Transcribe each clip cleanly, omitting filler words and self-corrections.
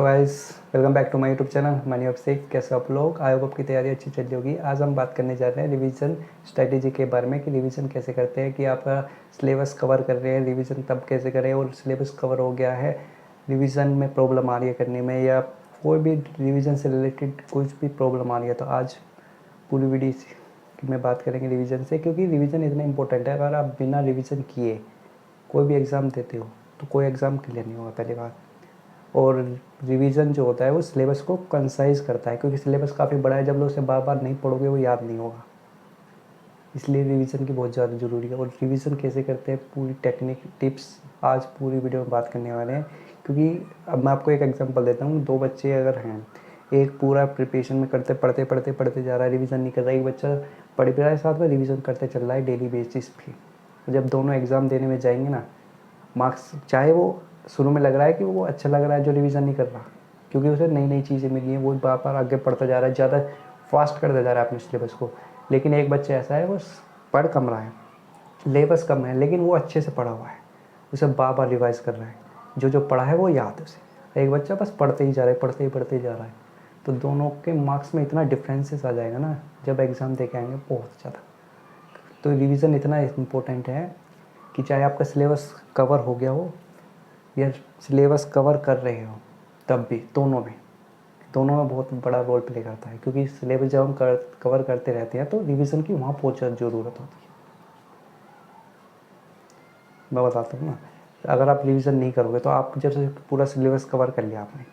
Guys, welcome back to my YouTube channel money of sick. कैसे आप लोग? I hope आपकी तैयारी अच्छी चल रही होगी। आज हम बात करने जा रहे हैं रिवीजन स्ट्रेटेजी के बारे में कि रिवीजन कैसे करते हैं, कि आपका सिलेबस कवर कर रहे हैं, रिवीजन तब कैसे करें और सिलेबस कवर हो गया है, रिवीजन में प्रॉब्लम आ रही है करने में, या कोई भी रिवीजन से रिलेटेड कुछ भी प्रॉब्लम आ रही है, तो आज पूरी वीडियो में बात करेंगे रिवीजन से। क्योंकि रिवीजन इतना इंपॉर्टेंट है। अगर आप बिना रिवीजन किए कोई भी एग्ज़ाम देते हो तो कोई एग्ज़ाम क्लियर नहीं होगा, पहली बात। और रिवीजन जो होता है वो सिलेबस को कंसाइज करता है, क्योंकि सिलेबस काफ़ी बड़ा है। जब लोग उसे बार बार नहीं पढ़ोगे वो याद नहीं होगा, इसलिए रिवीजन की बहुत ज़्यादा ज़रूरी है। और रिवीजन कैसे करते हैं, पूरी टेक्निक टिप्स आज पूरी वीडियो में बात करने वाले हैं। क्योंकि अब मैं आपको एक एग्जांपल देता हूँ। दो बच्चे अगर हैं, एक पूरा प्रिपरेशन में करते पढ़ते पढ़ते पढ़ते जा रहा है, रिवीजन नहीं कर रहा है। एक बच्चा पढ़ भी रहा है, साथ में रिवीजन करते चल रहा है डेली बेसिस पे। जब दोनों एग्ज़ाम देने में जाएंगे ना, मार्क्स चाहे वो शुरू में लग रहा है कि वो अच्छा लग रहा है जो रिवीजन नहीं कर रहा, क्योंकि उसे नई नई चीज़ें मिली हैं, वो बार बार आगे पढ़ता जा रहा है, ज़्यादा फास्ट करता जा रहा है अपने सिलेबस को। लेकिन एक बच्चा ऐसा है, वो पढ़ कम रहा है, सिलेबस कम है, लेकिन वो अच्छे से पढ़ा हुआ है, उसे बार बार रिवाइज कर रहा है, जो जो पढ़ा है वो याद है उसे। एक बच्चा बस पढ़ते ही जा रहा है, पढ़ते ही जा रहा है। तो दोनों के मार्क्स में इतना डिफरेंसेस आ जाएगा ना जब एग्ज़ाम दे के आएंगे, बहुत ज़्यादा। तो रिवीजन इतना इम्पोर्टेंट है कि चाहे आपका सिलेबस कवर हो गया हो या सिलेबस कवर कर रहे हो, तब भी दोनों में बहुत बड़ा रोल प्ले करता है। क्योंकि सिलेबस जब हम कवर करते रहते हैं तो रिवीजन की वहाँ बहुत ज़्यादा ज़रूरत होती है। मैं बताता हूँ ना, अगर आप रिवीजन नहीं करोगे तो आप जैसे पूरा सिलेबस कवर कर लिया आपने,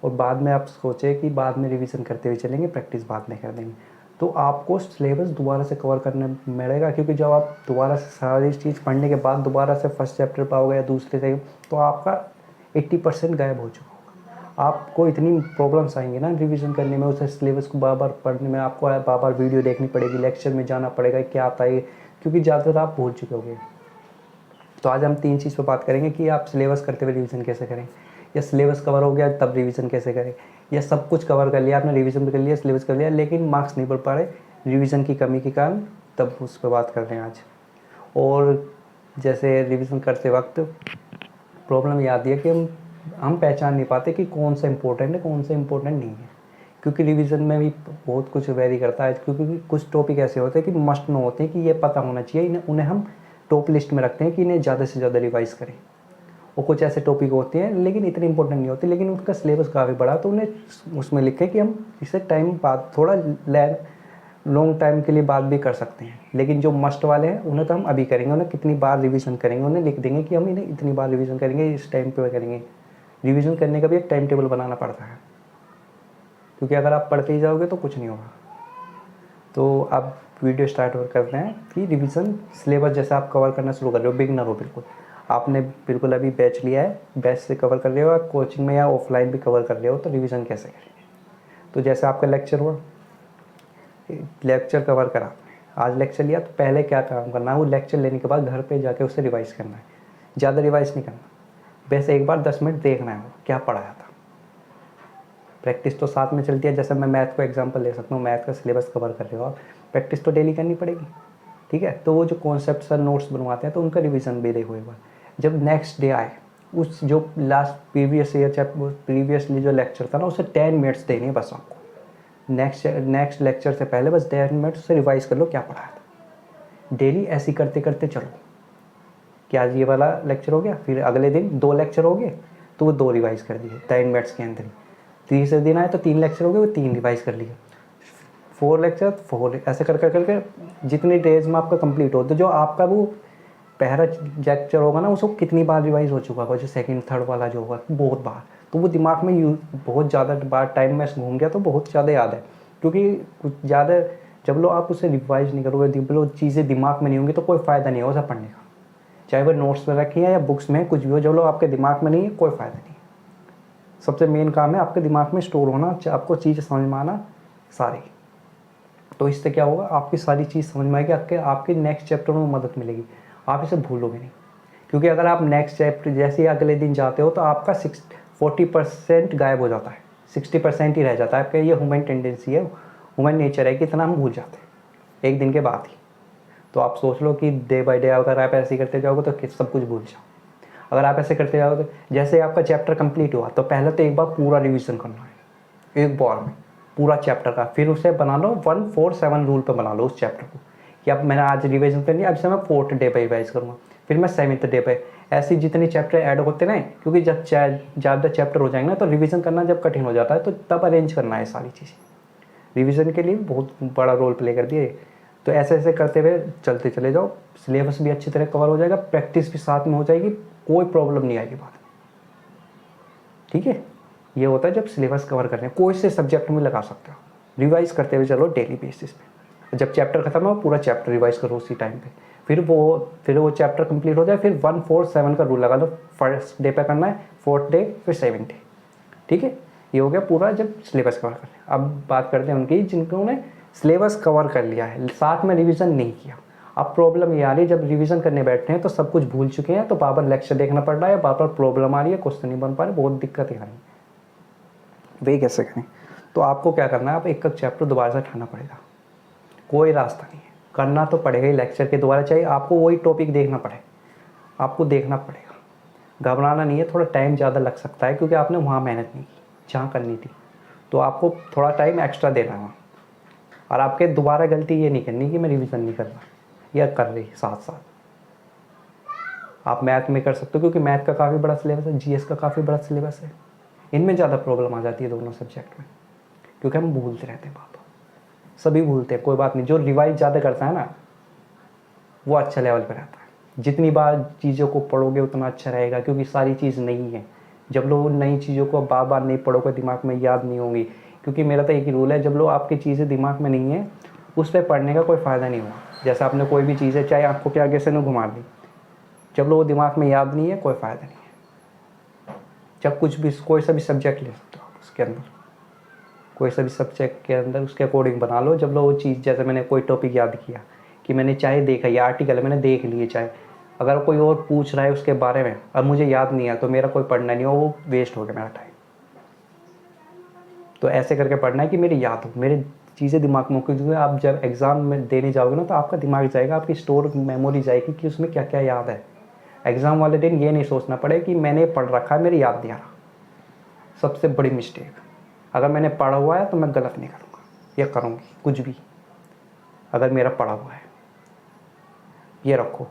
और बाद में आप सोचे कि बाद में रिवीजन करते हुए चलेंगे, प्रैक्टिस बाद में कर देंगे, तो आपको सिलेबस दोबारा से कवर करने मिलेगा। क्योंकि जब आप दोबारा से सारी चीज़ पढ़ने के बाद दोबारा से फर्स्ट चैप्टर पाओगे या दूसरे से, तो आपका 80% गायब हो चुका होगा। आपको इतनी प्रॉब्लम्स आएंगे ना रिवीजन करने में, उसे सिलेबस को बार बार पढ़ने में, आपको बार बार वीडियो देखनी पड़ेगी, लेक्चर में जाना पड़ेगा क्या आता है, क्योंकि ज़्यादातर आप भूल चुके होंगे। तो आज हम 3 चीज़ पर बात करेंगे कि आप सिलेबस करते हुए रिवीजन कैसे करें, या सिलेबस कवर हो गया तब रिवीजन कैसे करें, या सब कुछ कवर कर लिया आपने, रिवीजन भी कर लिया, सिलेबस कर लिया, लेकिन मार्क्स नहीं पढ़ पा रहे रिवीजन की कमी के कारण, तब उस पर बात कर रहे हैं आज। और जैसे रिवीजन करते वक्त प्रॉब्लम ये आती है कि हम पहचान नहीं पाते कि कौन सा इंपॉर्टेंट है, कौन सा इंपॉर्टेंट नहीं है। क्योंकि रिवीजन में भी बहुत कुछ वेरी करता है। क्योंकि कुछ टॉपिक ऐसे होते हैं कि मस्ट नो होते हैं, कि ये पता होना चाहिए, उन्हें हम टॉप लिस्ट में रखते हैं कि इन्हें ज़्यादा से ज़्यादा रिवाइज़ करें। और कुछ ऐसे टॉपिक होते हैं लेकिन इतने इंपॉर्टेंट नहीं होते, लेकिन उनका सिलेबस काफ़ी बड़ा, तो उन्हें उसमें लिखे कि हम इसे टाइम बाद थोड़ा लॉन्ग टाइम के लिए बात भी कर सकते हैं। लेकिन जो मस्ट वाले हैं उन्हें तो हम अभी करेंगे, उन्हें कितनी बार रिवीजन करेंगे, उन्हें लिख देंगे कि हम इन्हें इतनी बार रिवीजन करेंगे, इस टाइम पे करेंगे। रिवीजन करने का भी एक टाइम टेबल बनाना पड़ता है, क्योंकि अगर आप पढ़ते ही जाओगे तो कुछ नहीं होगा। तो अब वीडियो स्टार्ट और करते हैं कि रिवीजन सिलेबस जैसे आप कवर करना शुरू कर रहे हो, बिगनर हो बिल्कुल, आपने बिल्कुल अभी बैच लिया है, बैच से कवर कर रहे हो, आप कोचिंग में या ऑफलाइन भी कवर कर रहे हो, तो रिवीजन कैसे करेंगे। तो जैसे आपका लेक्चर हुआ, लेक्चर कवर करा, आज लेक्चर लिया, तो पहले क्या काम करना है, वो लेक्चर लेने के बाद घर पे जाके उसे रिवाइज़ करना है। ज़्यादा रिवाइज़ नहीं करना, वैसे एक बार 10 मिनट देखना है वो क्या पढ़ाया था। प्रैक्टिस तो साथ में चलती है। जैसे मैं मैथ को एग्जांपल ले सकता हूँ, मैथ का सिलेबस कवर कर रहे हो आप, प्रैक्टिस तो डेली करनी पड़ेगी, ठीक है। तो वो जो कॉन्सेप्ट सर नोट्स बनवाते हैं, तो उनका रिवीजन भी देखो एक बार। जब नेक्स्ट डे आए, उस जो लास्ट प्रीवियस ईयर चाहे प्रीवियसली जो लेक्चर था ना, उसे 10 मिनट्स देने बस आपको। नेक्स्ट लेक्चर से पहले बस 10 मिनट से रिवाइज कर लो क्या पढ़ाया था। डेली ऐसे करते करते चलो कि आज ये वाला लेक्चर हो गया, फिर अगले दिन 2 लेक्चर हो गए तो वो 2 रिवाइज कर दिए 10 मिनट्स के अंदर ही। तीसरे दिन आए तो 3 लेक्चर हो गए, वो 3 रिवाइज कर लिए। 4 लेक्चर 4, ऐसे कर करके जितने डेज में आपका कंप्लीट हो, तो जो आपका वो पहला लेक्चर होगा ना, उसको कितनी बार रिवाइज हो चुका होगा, जो सेकंड थर्ड वाला जो होगा बहुत बार, तो वो दिमाग में बहुत ज़्यादा बार टाइम में घूम गया, तो बहुत ज़्यादा याद है। क्योंकि कुछ ज़्यादा जब लोग आप उसे रिवाइज नहीं करोगे, जब लोग चीज़ें दिमाग में नहीं होंगी, तो कोई फ़ायदा नहीं होगा उसे पढ़ने का। चाहे वो नोट्स में रखी है या बुक्स में, कुछ भी हो, जब लोग आपके दिमाग में नहीं है, कोई फ़ायदा नहीं। सबसे मेन काम है आपके दिमाग में स्टोर होना, आपको चीज़ समझ में आना सारी। तो इससे क्या होगा, आपकी सारी चीज़ समझ में आएगी, आपके नेक्स्ट चैप्टर में मदद मिलेगी, आप इसे भूलोगे नहीं। क्योंकि अगर आप नेक्स्ट चैप्टर जैसे ही अगले दिन जाते हो, तो आपका 40% गायब हो जाता है, 60% ही रह जाता है। आपका ये ह्यूमन टेंडेंसी है, ह्यूमन नेचर है कि इतना हम भूल जाते हैं एक दिन के बाद ही। तो आप सोच लो कि डे बाय डे अगर आप ऐसे ही करते जाओगे तो सब कुछ भूल जाओ। अगर आप ऐसे करते जाओ तो जैसे आपका चैप्टर कंप्लीट हुआ तो पहले तो एक बार पूरा रिवीजन करना है, एक बार में पूरा चैप्टर का। फिर उसे बना लो 1-4-7 रूल पे बना लो उस चैप्टर को, कि अब मैंने आज रिवीजन करनी है, अब से मैं 4th डे पे रिवाइज करूँगा, फिर मैं 7th डे पे। ऐसी जितनी चैप्टर ऐड होते ना, क्योंकि जब ज़्यादा चैप्टर हो जाएंगे ना तो रिवीजन करना जब कठिन हो जाता है, तो तब अरेंज करना है सारी चीज़ें। रिवीजन के लिए बहुत बड़ा रोल प्ले करती है। तो ऐसे ऐसे करते हुए चलते चले जाओ, सिलेबस भी अच्छी तरह कवर हो जाएगा, प्रैक्टिस भी साथ में हो जाएगी, कोई प्रॉब्लम नहीं आएगी बाद में। ठीक है, ये होता है जब सिलेबस कवर करने, कोई से सब्जेक्ट में लगा सकते हो। रिवाइज करते हुए चलो डेली बेसिस पे, जब चैप्टर खत्म हो पूरा चैप्टर रिवाइज करो उसी टाइम पे। फिर वो चैप्टर कंप्लीट हो जाए, फिर 1-4-7 का रूल लगा लो, फर्स्ट डे पे करना है, 4th डे, फिर 7th डे। ठीक है, ये हो गया पूरा जब सिलेबस कवर कर लिया। अब बात करते हैं उनकी जिन्होंने सिलेबस कवर कर लिया है, साथ में रिवीजन नहीं किया। अब प्रॉब्लम ये आ रही है, जब रिवीजन करने बैठते हैं तो सब कुछ भूल चुके हैं, तो बार बार लेक्चर देखना पड़ रहा है, बार बार प्रॉब्लम आ रही है, क्वेश्चन नहीं बन पा रहे, बहुत दिक्कतें आ रही हैं। वे कैसे करें? तो आपको क्या करना है, आप एक चैप्टर दोबारा से उठाना पड़ेगा, कोई रास्ता नहीं है, करना तो पड़ेगा ही लेक्चर के दोबारा, चाहिए आपको वही टॉपिक देखना पड़े, आपको देखना पड़ेगा। घबराना नहीं है, थोड़ा टाइम ज़्यादा लग सकता है क्योंकि आपने वहाँ मेहनत नहीं की जहाँ करनी थी, तो आपको थोड़ा टाइम एक्स्ट्रा देना है। और आपके दोबारा गलती ये नहीं करनी कि मैं रिवीजन नहीं कर रहा या कर रही, साथ साथ आप मैथ में कर सकते हो, क्योंकि मैथ का काफ़ी बड़ा सिलेबस है, जीएस का काफ़ी बड़ा सिलेबस है। इनमें ज़्यादा प्रॉब्लम आ जाती है दोनों सब्जेक्ट में, क्योंकि हम भूलते रहते हैं, बात सभी भूलते हैं, कोई बात नहीं। जो रिवाइज ज़्यादा करता है ना वो अच्छा लेवल पर रहता है। जितनी बार चीज़ों को पढ़ोगे उतना अच्छा रहेगा, क्योंकि सारी चीज़ नहीं है। जब लोग नई चीज़ों को बार बार नहीं पढ़ोगे दिमाग में याद नहीं होंगी, क्योंकि मेरा तो एक ही रूल है, जब लोग आपकी चीज़ें दिमाग में नहीं है उस पर पढ़ने का कोई फ़ायदा नहीं हुआ। जैसे आपने कोई भी चीज़ है, चाहे आंखों के आगे से न घुमा दी, जब लोग दिमाग में याद नहीं है कोई फ़ायदा नहीं है। जब कुछ भी कोई सा भी सब्जेक्ट ले सकते हो आप, उसके अंदर कोई सा भी सब्जेक्ट के अंदर उसके अकॉर्डिंग बना लो। जब लोग वो चीज़, जैसे मैंने कोई टॉपिक याद किया कि मैंने चाहे देखा, ये आर्टिकल है मैंने देख लिए, चाहे अगर कोई और पूछ रहा है उसके बारे में अब मुझे याद नहीं है, तो मेरा कोई पढ़ना नहीं हो, वो वेस्ट हो गया मेरा टाइम। तो ऐसे करके पढ़ना है कि मेरी याद हो, मेरे चीज़ें दिमाग में, क्योंकि आप जब एग्ज़ाम में देने जाओगे ना तो आपका दिमाग जाएगा, आपकी स्टोर मेमोरी जाएगी कि उसमें क्या क्या याद है। एग्ज़ाम वाले दिन ये नहीं सोचना पड़े कि मैंने पढ़ रखा है, मेरी याद नहीं आ रहा। सबसे बड़ी मिस्टेक, अगर मैंने पढ़ा हुआ है तो मैं गलत नहीं करूँगा या करूँगी कुछ भी, अगर मेरा पढ़ा हुआ है, ये रखो।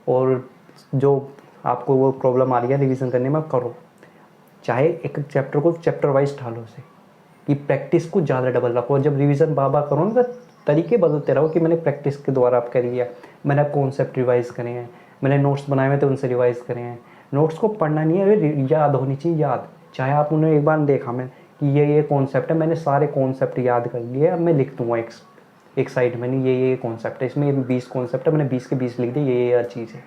और जो आपको वो प्रॉब्लम आ रही है रिवीजन करने में, करो, चाहे एक चैप्टर को चैप्टर वाइज ढालो उसे, कि प्रैक्टिस को ज़्यादा डबल रखो। जब रिवीजन बार बार करो ना तो तरीके बदलते रहो, कि मैंने प्रैक्टिस के द्वारा आप करी है, मैंने कॉन्सेप्ट रिवाइज़ करे हैं, मैंने नोट्स बनाए हुए थे उनसे रिवाइज़ करे हैं। नोट्स को पढ़ना नहीं है, याद होनी चाहिए, याद। चाहे आप उन्हें एक बार देखा मैं कि ये कॉन्सेप्ट है, मैंने सारे कॉन्सेप्ट याद कर लिए, अब मैं लिख दूँगा एक साइड में, नहीं ये कॉन्सेप्ट है, इसमें 20 कॉन्सेप्ट है, मैंने 20 के 20 लिख दिए, ये हर चीज़ है।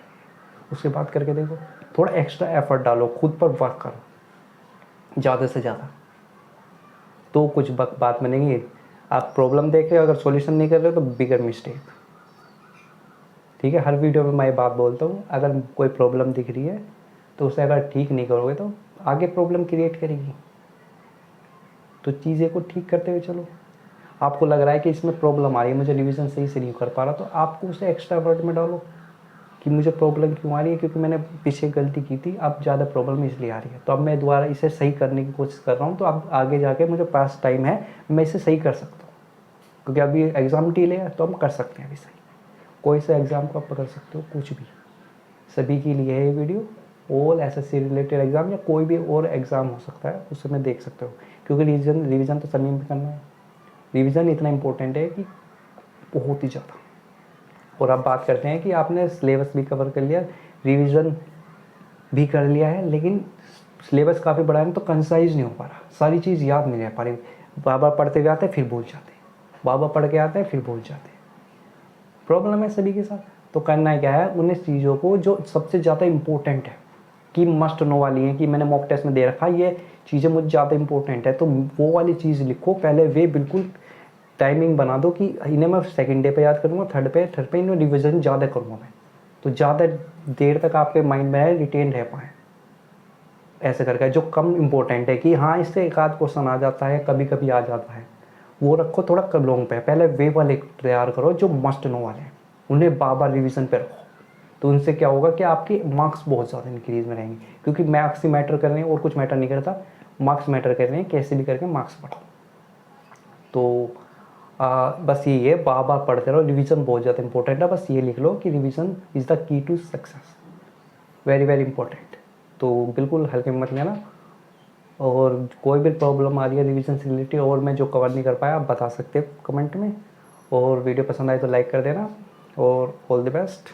उसके बाद करके देखो, थोड़ा एक्स्ट्रा एफर्ट डालो, खुद पर वर्क करो ज़्यादा से ज़्यादा, तो कुछ बात बनेगी। आप प्रॉब्लम देख रहे हो, अगर सॉल्यूशन नहीं कर रहे हो तो बिगर मिस्टेक। ठीक है, हर वीडियो में मैं ये बात बोलता हूँ, अगर कोई प्रॉब्लम दिख रही है तो उसे अगर ठीक नहीं करोगे तो आगे प्रॉब्लम क्रिएट करेगी। तो चीज़ें को ठीक करते हुए चलो। आपको लग रहा है कि इसमें प्रॉब्लम आ रही है, मुझे रिवीजन सही से नहीं कर पा रहा, तो आपको उसे एक्स्ट्रा वर्ड में डालो कि मुझे प्रॉब्लम क्यों आ रही है, क्योंकि मैंने पीछे गलती की थी, अब ज़्यादा प्रॉब्लम इसलिए आ रही है, तो अब मैं दोबारा इसे सही करने की कोशिश कर रहा हूँ, तो अब आगे जाके मुझे पास टाइम है, मैं इसे सही कर सकता हूँ, क्योंकि अभी एग्ज़ाम डिले है तो हम कर सकते हैं अभी सही। कोई सा एग्ज़ाम को आप कर सकते हो, कुछ भी, सभी के लिए है ये video. All SSC related exam या कोई भी और एग्ज़ाम हो सकता है, उसे में देख सकते हो, क्योंकि रिवीजन तो सभी में करना है। रिवीजन इतना इम्पोर्टेंट है कि बहुत ही ज़्यादा। और अब बात करते हैं कि आपने सिलेबस भी कवर कर लिया, रिवीजन भी कर लिया है, लेकिन सिलेबस काफ़ी बड़ा है तो कंसाइज नहीं हो पा रहा, सारी चीज़ याद नहीं रह पा रही, बार बार पढ़ते हुए आते हैं फिर भूल जाते हैं, बार बार पढ़ के आते हैं फिर भूल जाते हैं। प्रॉब्लम है सभी के साथ। तो करना है क्या है, उन चीज़ों को जो सबसे ज़्यादा इम्पोर्टेंट है, कि मस्ट नो वाली है, कि मैंने मॉक टेस्ट में दे रखा है, ये चीज़ें मुझे ज़्यादा इंपॉर्टेंट है, तो वो वाली चीज़ लिखो पहले, वे बिल्कुल टाइमिंग बना दो कि इन्हें मैं सेकंड डे पे याद करूँगा, थर्ड पे इन्हें रिवीजन ज़्यादा करूँगा मैं, तो ज़्यादा देर तक आपके माइंड में रिटेन रह पाए। ऐसे करके जो कम इम्पोर्टेंट है कि हाँ इससे एक आध क्वेश्चन आ जाता है, कभी कभी आ जाता है, वो रखो थोड़ा लॉन्ग पे, पहले वे वाले तैयार करो जो मस्ट नो वाले हैं, उन्हें बार बार रिविज़न पे रखो, तो उनसे क्या होगा कि आपके मार्क्स बहुत ज़्यादा इंक्रीज में रहेंगे, क्योंकि मार्क्स ही मैटर कर रहे हैं और कुछ मैटर नहीं करता, मार्क्स मैटर कर रहे हैं, कैसे भी करके मार्क्स बढ़ाओ। तो बस यही है, बार बार पढ़ते रहो, रिवीजन बहुत ज़्यादा इंपॉर्टेंट है, बस ये लिख लो कि revision is the key to success, very very important. तो बिल्कुल हल्के में मत लेना, और कोई भी प्रॉब्लम आ रही है रिवीजन से रिलेटेड और मैं जो कवर नहीं कर पाया आप बता सकते हो कमेंट में, और वीडियो पसंद आए तो लाइक कर देना, और ऑल द बेस्ट।